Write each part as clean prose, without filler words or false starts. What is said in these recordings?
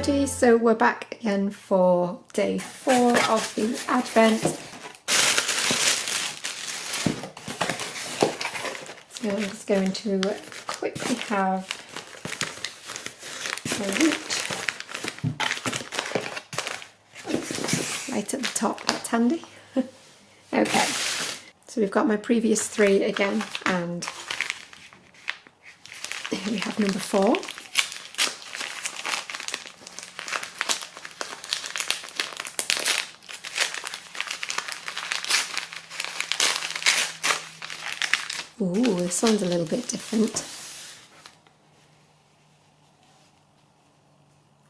everybody, so we're back again for day 4 of the Advent. So I'm just going to quickly have a root right at the top, that's handy. Okay, so we've got my previous 3 again, and here we have number 4. Ooh, this one's a little bit different.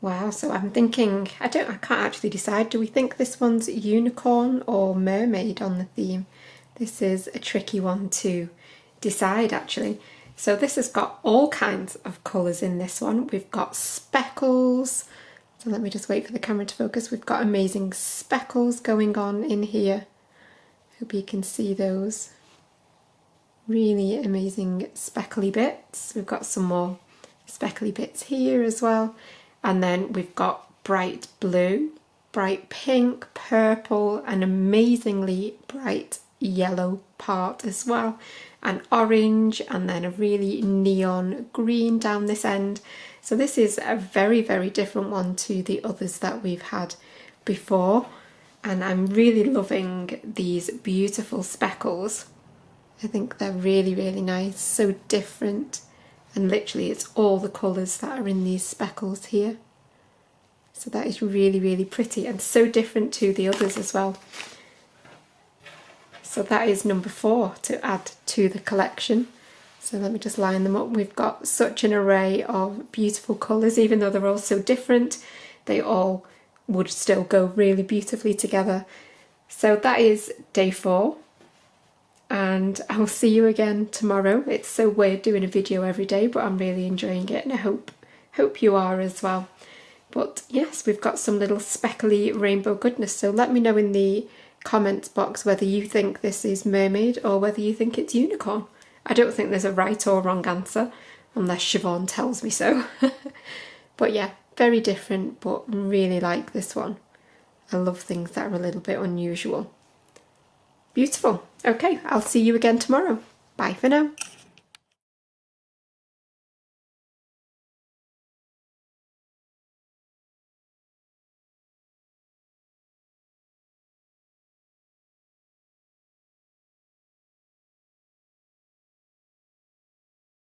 Wow, so I'm thinking, I can't actually decide. Do we think this one's unicorn or mermaid on the theme? This is a tricky one to decide actually. So this has got all kinds of colours in this one. We've got speckles. So let me just wait for the camera to focus. We've got amazing speckles going on in here. Hope you can see those. Really amazing speckly bits. We've got some more speckly bits here as well. And then we've got bright blue, bright pink, purple, and amazingly bright yellow part as well. And orange, and then a really neon green down this end. So this is a very, very different one to the others that we've had before. And I'm really loving these beautiful speckles. I think they're really, really nice, so different, and literally it's all the colours that are in these speckles here. So that is really, really pretty and so different to the others as well. So that is number 4 to add to the collection. So let me just line them up. We've got such an array of beautiful colours, even though they're all so different, they all would still go really beautifully together. So that is day 4. And I'll see you again tomorrow. It's so weird doing a video every day, but I'm really enjoying it, and I hope you are as well. But yes, we've got some little speckly rainbow goodness, so let me know in the comments box whether you think this is mermaid or whether you think it's unicorn. I don't think there's a right or wrong answer, unless Siobhan tells me so. But yeah, very different, but really like this one. I love things that are a little bit unusual. Beautiful. Okay, I'll see you again tomorrow. Bye for now.